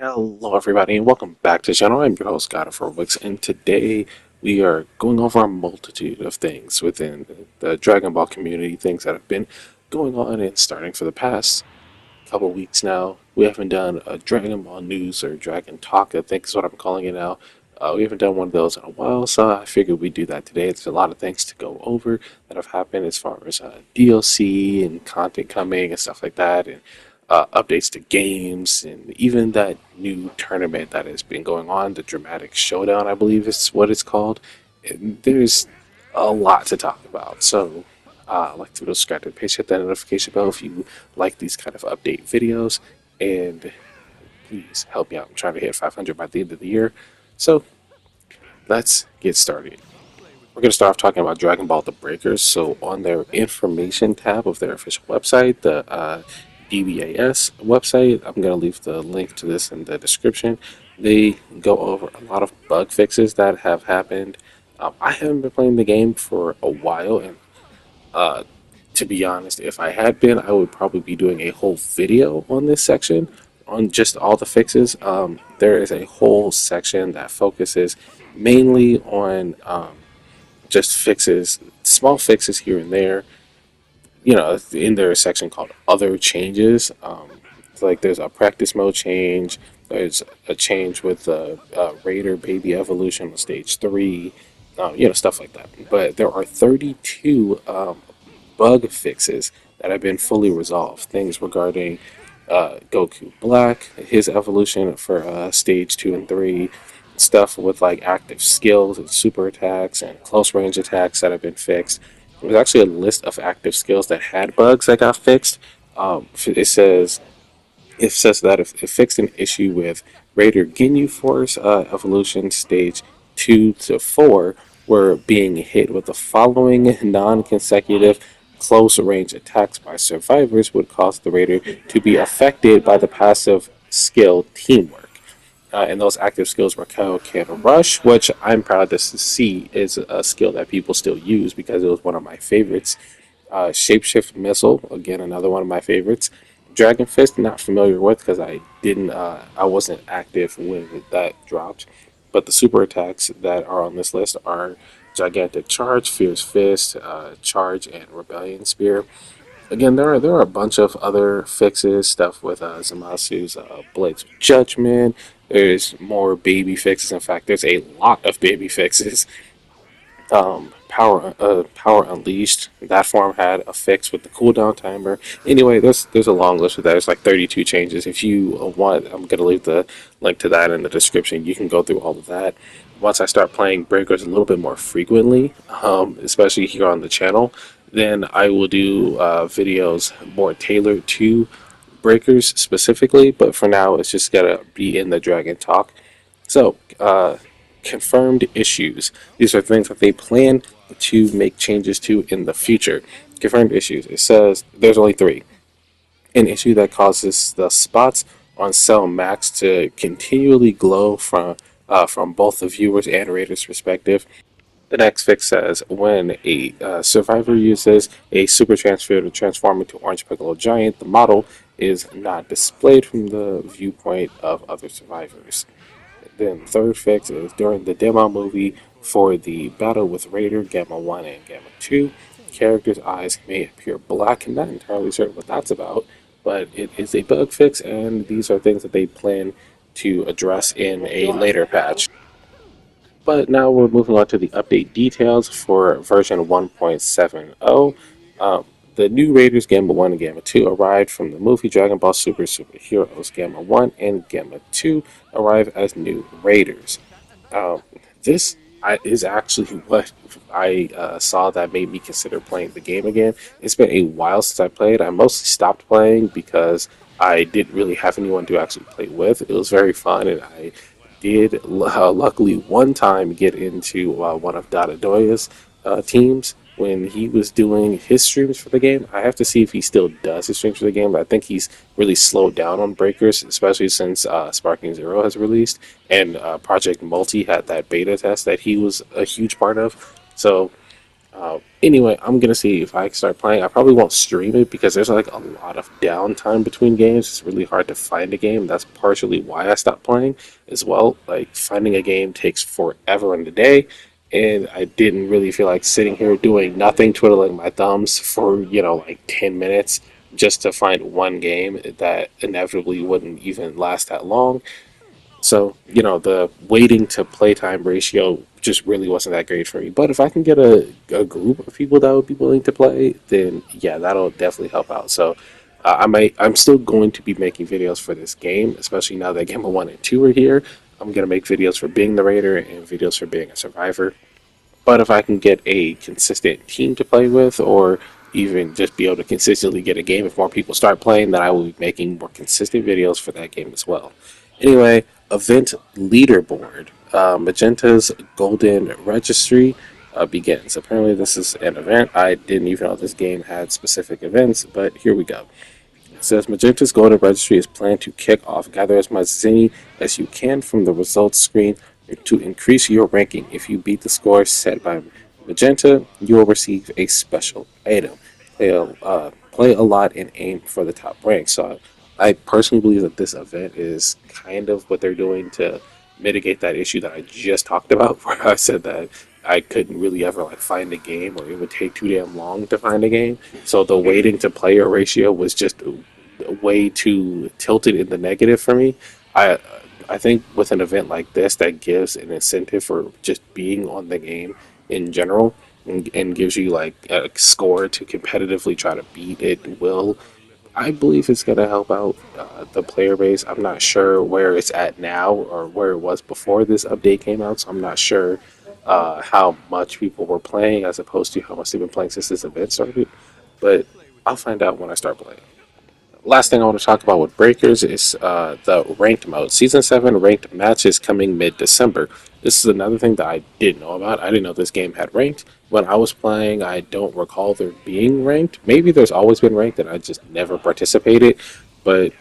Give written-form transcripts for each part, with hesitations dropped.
Hello, everybody, and welcome back to the channel. I'm your host, God of Robux, and today we are going over a multitude of things within the Dragon Ball community, things that have been going on and starting for the past couple weeks now. We haven't done a Dragon Ball news or Dragon Talk, I think is what I'm calling it now. We haven't done one of those in a while, so I figured we'd do that today. There's a lot of things to go over that have happened as far as DLC and content coming and stuff like that, and updates to games, and even that new tournament that has been going on, the Dramatic Showdown, I believe is what it's called. And there's a lot to talk about. So like to subscribe to the page, hit that notification bell if you like these kind of update videos, and please help me out. I'm trying to hit 500 by the end of the year. So let's get started. We're going to start off talking about Dragon Ball The Breakers. So on their information tab of their official website, the DBAS website, I'm going to leave the link to this in the description. They go over a lot of bug fixes that have happened. I haven't been playing the game for a while, and uh, to be honest, if I had been, I would probably be doing a whole video on this section on just all the fixes. There is a whole section that focuses mainly on just fixes, small fixes here and there. You know, in their section called Other Changes. It's like there's a practice mode change. There's a change with the Raider Baby Evolution on stage 3. Stuff like that. But there are 32 bug fixes that have been fully resolved. Things regarding Goku Black, his evolution for stage 2 and 3, stuff with like active skills and super attacks and close range attacks that have been fixed. There's actually a list of active skills that had bugs that got fixed. It says that if it fixed an issue with Raider Ginyu Force evolution stage 2 to 4 were being hit with the following non-consecutive close range attacks by survivors would cause the Raider to be affected by the passive skill Teamwork. And those active skills were Kaioken Rush, which I'm proud to see is a skill that people still use because it was one of my favorites. Shapeshift Missile, again another one of my favorites. Dragon Fist, not familiar with because I wasn't active when that dropped. But the super attacks that are on this list are Gigantic Charge, Fierce Fist, Charge, and Rebellion Spear. Again, there are a bunch of other fixes, stuff with Zamasu's Blades of Judgment. There's more baby fixes. In fact, there's a lot of baby fixes. Power Unleashed. That form had a fix with the cooldown timer. Anyway, there's a long list of that. There's like 32 changes. If you want, I'm gonna leave the link to that in the description. You can go through all of that. Once I start playing Breakers a little bit more frequently, especially here on the channel, then I will do videos more tailored to Breakers specifically. But for now, it's just gotta be in the Dragon Talk. So, confirmed issues. These are things that they plan to make changes to in the future. Confirmed issues. It says there's only three. An issue that causes the spots on Cell Max to continually glow from both the viewers and raiders' perspective. The next fix says when a survivor uses a super transfer to transform into Orange Piccolo Giant, the model is not displayed from the viewpoint of other survivors. Then third fix is during the demo movie for the battle with Raider Gamma 1 and Gamma 2, characters' eyes may appear black. I'm not entirely certain what that's about, but it is a bug fix, and these are things that they plan to address in a later patch. But now we're moving on to the update details for version 1.70. The new Raiders Gamma 1 and Gamma 2 arrived from the movie Dragon Ball Super Superheroes. Gamma 1 and Gamma 2 arrive as new Raiders. This is actually what I saw that made me consider playing the game again. It's been a while since I played. I mostly stopped playing because I didn't really have anyone to actually play with. It was very fun, and I did luckily one time get into one of Dada Doya's teams when he was doing his streams for the game. I have to see if he still does his streams for the game, but I think he's really slowed down on Breakers, especially since Sparking Zero has released, and Project Multi had that beta test that he was a huge part of. So Anyway, I'm gonna see if I can start playing. I probably won't stream it because there's like a lot of downtime between games. It's really hard to find a game. That's partially why I stopped playing as well. Like finding a game takes forever in the day, and I didn't really feel like sitting here doing nothing, twiddling my thumbs for like 10 minutes just to find one game that inevitably wouldn't even last that long. So, the waiting to playtime ratio just really wasn't that great for me. But if I can get a group of people that would be willing to play, then yeah, that'll definitely help out. So, I'm still going to be making videos for this game, especially now that Gamma 1 and 2 are here. I'm going to make videos for being the Raider and videos for being a survivor. But if I can get a consistent team to play with, or even just be able to consistently get a game if more people start playing, then I will be making more consistent videos for that game as well. Anyway, event leaderboard. Magenta's Golden Registry begins. Apparently, this is an event. I didn't even know this game had specific events, but here we go. It says Magenta's Golden Registry is planned to kick off. Gather as much Zenny as you can from the results screen to increase your ranking. If you beat the score set by Magenta, you will receive a special item. Play a lot and aim for the top rank. So I personally believe that this event is kind of what they're doing to mitigate that issue that I just talked about, where I said that I couldn't really ever like find a game, or it would take too damn long to find a game. So the waiting to player ratio was just way too tilted in the negative for me. I I think with an event like this that gives an incentive for just being on the game in general, and gives you like a score to competitively try to beat it will, I believe it's going to help out the player base. I'm not sure where it's at now or where it was before this update came out, so I'm not sure how much people were playing as opposed to how much they've been playing since this event started. But I'll find out when I start playing. Last thing I want to talk about with Breakers is the ranked mode. Season 7 ranked matches coming mid December. This is another thing that I didn't know about. I didn't know this game had ranked. When I was playing, I don't recall there being ranked. Maybe there's always been ranked and I just never participated, but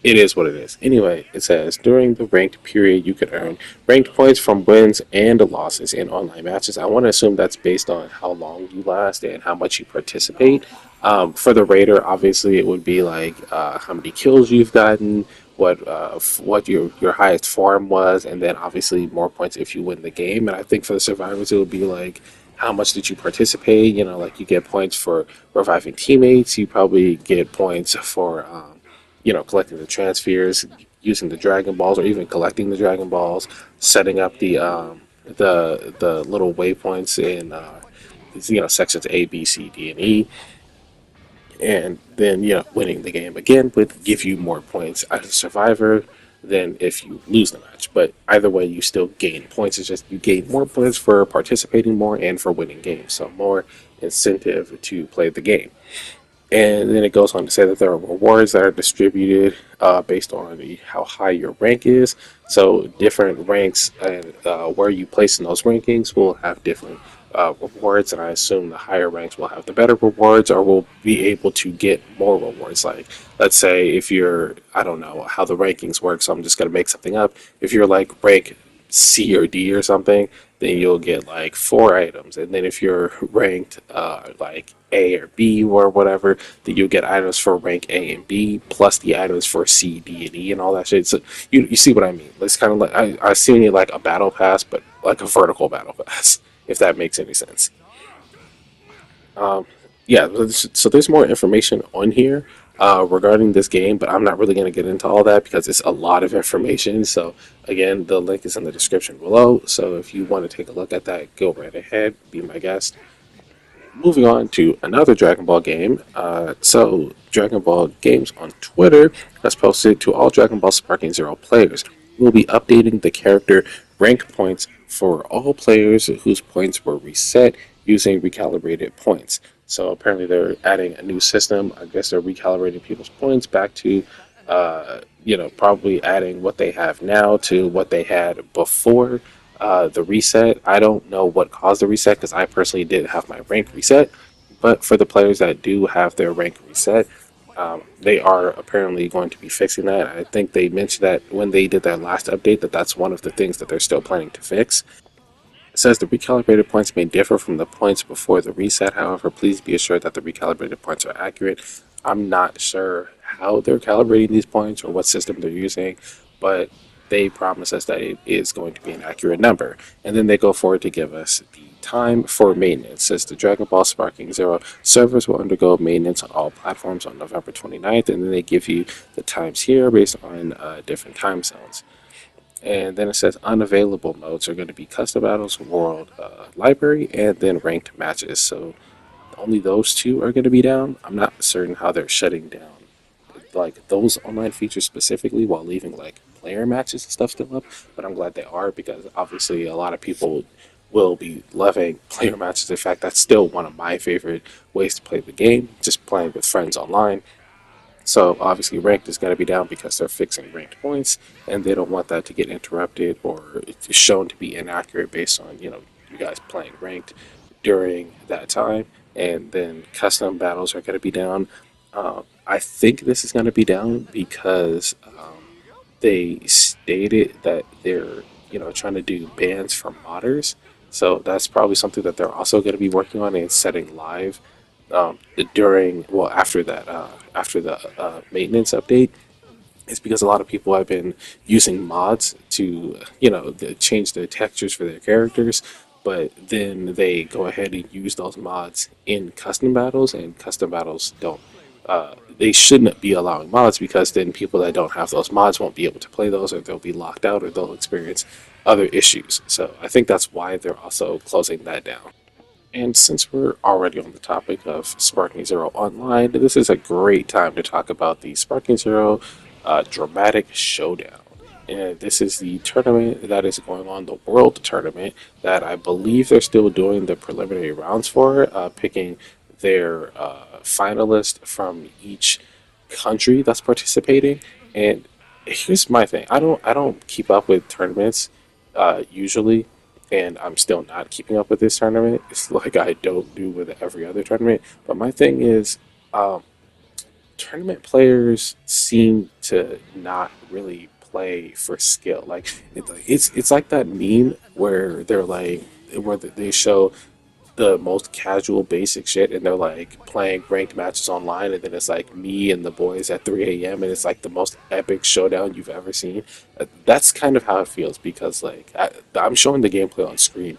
it is what it is. Anyway, it says during the ranked period, you can earn ranked points from wins and losses in online matches. I want to assume that's based on how long you last and how much you participate. For the Raider, obviously, it would be like how many kills you've gotten, what your highest farm was, and then obviously more points if you win the game. And I think for the survivors, it would be like how much did you participate? Like you get points for reviving teammates. You probably get points for collecting the transfers, using the Dragon Balls, or even collecting the Dragon Balls, setting up the little waypoints in sections A, B, C, D, and E, and then winning the game again would give you more points as a survivor than if you lose the match. But either way, you still gain points. It's just you gain more points for participating more and for winning games, so more incentive to play the game. And then it goes on to say that there are rewards that are distributed based on how high your rank is. So different ranks and where you place in those rankings will have different rewards. And I assume the higher ranks will have the better rewards, or will be able to get more rewards. Like, let's say if you're, I don't know how the rankings work, so I'm just going to make something up. If you're like rank C or D or something, then you'll get like 4 items. And then if you're ranked like A or B or whatever, then you'll get items for rank A and B plus the items for C, D, and E and all that shit. So you see what I mean? It's kind of like I see it like a battle pass, but like a vertical battle pass, if that makes any sense. Um, yeah, so there's more information on here regarding this game, but I'm not really going to get into all that because it's a lot of information. So, again, the link is in the description below. So, if you want to take a look at that, go right ahead, be my guest. Moving on to another Dragon Ball game. Dragon Ball Games on Twitter has posted to all Dragon Ball Sparking Zero players. We'll be updating the character rank points for all players whose points were reset using recalibrated points. So apparently they're adding a new system. I guess they're recalibrating people's points back to, probably adding what they have now to what they had before the reset. I don't know what caused the reset because I personally didn't have my rank reset. But for the players that do have their rank reset, they are apparently going to be fixing that. I think they mentioned that when they did their last update, that that's one of the things that they're still planning to fix. It says the recalibrated points may differ from the points before the reset. However, please be assured that the recalibrated points are accurate. I'm not sure how they're calibrating these points or what system they're using, but they promise us that it is going to be an accurate number. And then they go forward to give us the time for maintenance. It says the Dragon Ball Sparking Zero servers will undergo maintenance on all platforms on November 29th, and then they give you the times here based on different time zones. And then it says unavailable modes are going to be custom battles, world library, and then ranked matches. So only those two are going to be down. I'm not certain how they're shutting down like those online features specifically while leaving like player matches and stuff still up. But I'm glad they are because obviously a lot of people will be loving player matches. In fact, that's still one of my favorite ways to play the game, just playing with friends online. So obviously ranked is going to be down because they're fixing ranked points, and they don't want that to get interrupted or it's shown to be inaccurate based on you guys playing ranked during that time. And then custom battles are going to be down. I think this is going to be down because they stated that they're trying to do bans for modders. So that's probably something that they're also going to be working on and setting live during well after the maintenance update. It's because a lot of people have been using mods to change the textures for their characters, but then they go ahead and use those mods in custom battles, and custom battles don't. They shouldn't be allowing mods because then people that don't have those mods won't be able to play those, or they'll be locked out, or they'll experience other issues. So I think that's why they're also closing that down. And since we're already on the topic of Sparking Zero Online, this is a great time to talk about the Sparking Zero Dramatic Showdown. And this is the tournament that is going on, the World Tournament, that I believe they're still doing the preliminary rounds for, picking their finalist from each country that's participating. And here's my thing: I don't keep up with tournaments usually, and I'm still not keeping up with this tournament. It's like I don't do with every other tournament. But my thing is, um, tournament players seem to not really play for skill. Like it's like that meme where they're like where they show the most casual basic shit and they're like playing ranked matches online and then it's like me and the boys at 3 a.m. and it's like the most epic showdown you've ever seen. That's kind of how it feels because like I'm showing the gameplay on screen.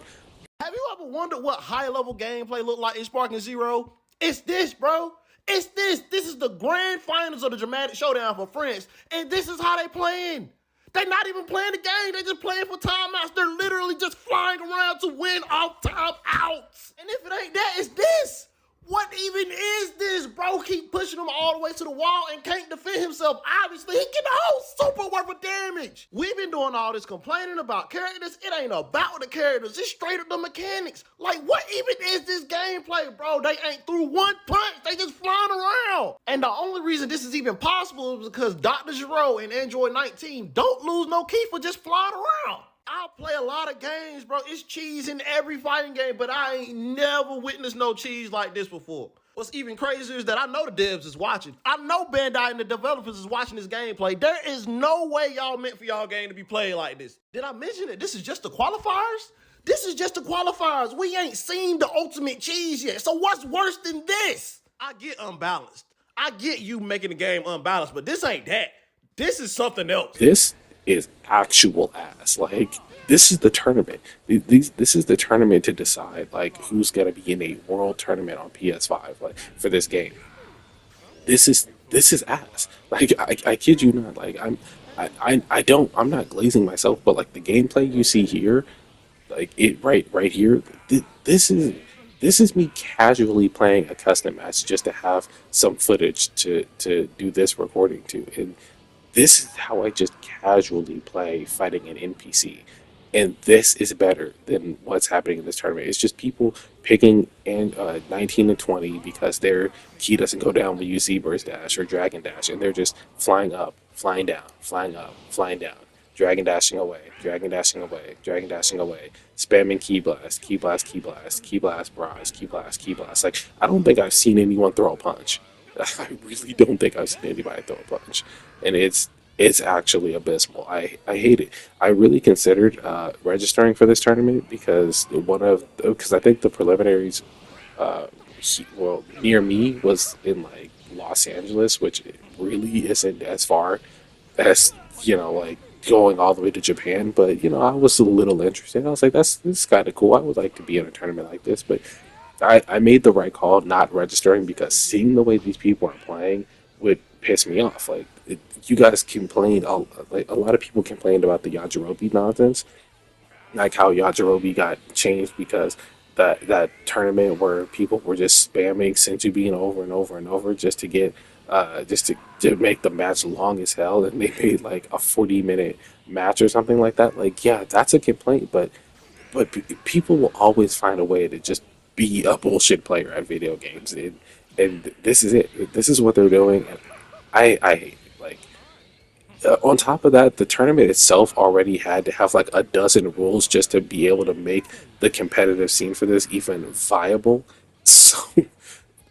Have you ever wondered what high level gameplay look like in Sparking Zero? It's this, bro. It's this. This is the grand finals of the dramatic showdown for France, and this is how they playing. They're not even playing the game. They're just playing for timeouts. They're literally just flying around to win off timeouts. And if it ain't that, it's this. What even is this, bro? Keep pushing him all the way to the wall and can't defend himself. Obviously, he can hold super worth of damage. We've been doing all this complaining about characters. It ain't about the characters. It's straight up the mechanics. Like, what even is this gameplay, bro? They ain't through one punch. They just flying around. And the only reason this is even possible is because Dr. Giro and Android 19 don't lose no key for just flying around. I play a lot of games, bro. It's cheese in every fighting game, but I ain't never witnessed no cheese like this before. What's even crazier is that I know the devs is watching. I know Bandai and the developers is watching this gameplay. There is no way y'all meant for y'all game to be played like this. Did I mention it? This is just the qualifiers? This is just the qualifiers. We ain't seen the ultimate cheese yet. So what's worse than this? I get unbalanced. I get you making the game unbalanced, but this ain't that. This is something else. This is actual ass. Like this is the tournament. This is the tournament to decide like who's gonna be in a world tournament on PS5 like for this game. This is ass. Like I kid you not. Like I'm not glazing myself, but like the gameplay you see here, like it right here. This is me casually playing a custom match just to have some footage to do this recording to, and this is how I just casually play fighting an NPC. And this is better than what's happening in this tournament. It's just people picking in 19 and 20 because their key doesn't go down when you use Zebra's Dash or Dragon Dash, and they're just flying up, flying down, flying up, flying down, Dragon Dashing away, Dragon Dashing away, Dragon Dashing away, spamming Key Blast, Key Blast, Key Blast, Key Blast, Barrage, Key Blast, Key Blast. Like, I don't think I've seen anyone throw a punch. I really don't think I've seen anybody throw a punch. And it's it's actually abysmal. I hate it. I really considered registering for this tournament because I think the preliminaries well, near me was in like Los Angeles, which really isn't as far as like going all the way to Japan. But I was a little interested. I was like, this is kind of cool. I would like to be in a tournament like this. But I made the right call not registering because seeing the way these people are playing would piss me off. Like you guys complained, like a lot of people complained about the Yajirobe nonsense, like how Yajirobe got changed because that tournament where people were just spamming Senju Bean over and over and over just to get to make the match long as hell, and they made like a 40-minute match or something like that. Like, yeah, that's a complaint, but people will always find a way to just be a bullshit player at video games, and this is it. This is what they're doing, and I hate it. Like, on top of that, the tournament itself already had to have like a dozen rules just to be able to make the competitive scene for this even viable. So,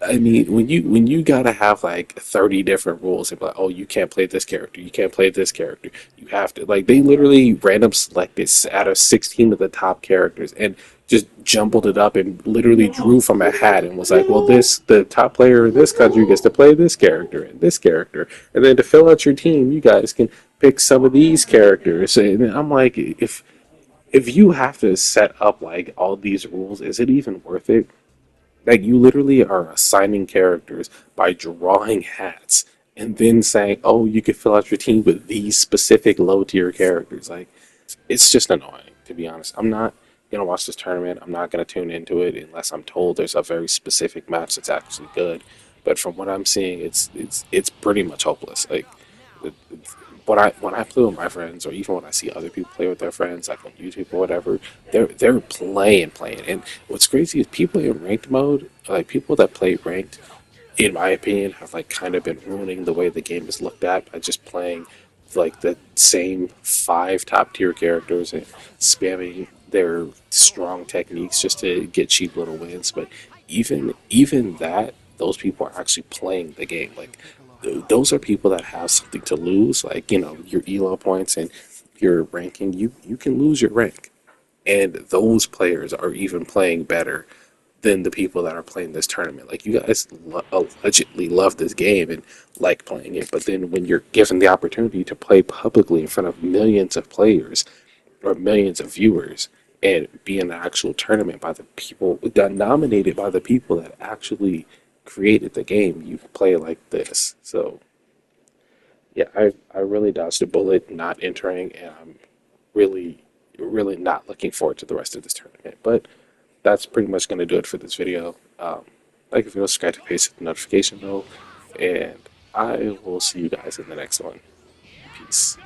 I mean, when you gotta have like 30 different rules and be like, oh, you can't play this character, you can't play this character, you have to like they literally random selected out of 16 of the top characters and just jumbled it up and literally drew from a hat and was like, well, this the top player in this country gets to play this character, and then to fill out your team, you guys can pick some of these characters. And I'm like, if you have to set up like all these rules, is it even worth it? Like you literally are assigning characters by drawing hats and then saying, "Oh, you can fill out your team with these specific low tier characters." Like it's just annoying, to be honest. I'm not gonna watch this tournament. I'm not gonna tune into it unless I'm told there's a very specific match that's actually good. But from what I'm seeing, it's pretty much hopeless. Like when I play with my friends, or even when I see other people play with their friends, like on YouTube or whatever, they're playing. And what's crazy is people in ranked mode, like people that play ranked, in my opinion, have like kind of been ruining the way the game is looked at by just playing like the same five top tier characters and spamming their strong techniques just to get cheap little wins. But even that, those people are actually playing the game. Like those are people that have something to lose, like your elo points and your ranking. You can lose your rank, and those players are even playing better than the people that are playing this tournament. Like you guys allegedly love this game and like playing it, but then when you're given the opportunity to play publicly in front of millions of players or millions of viewers and be in an actual tournament by the people that nominated by the people that actually created the game, you play like this. So yeah, I really dodged a bullet not entering, and I'm really really not looking forward to the rest of this tournament. But that's pretty much going to do it for this video. Like if you subscribe to paste the notification bell, and I will see you guys in the next one. Peace.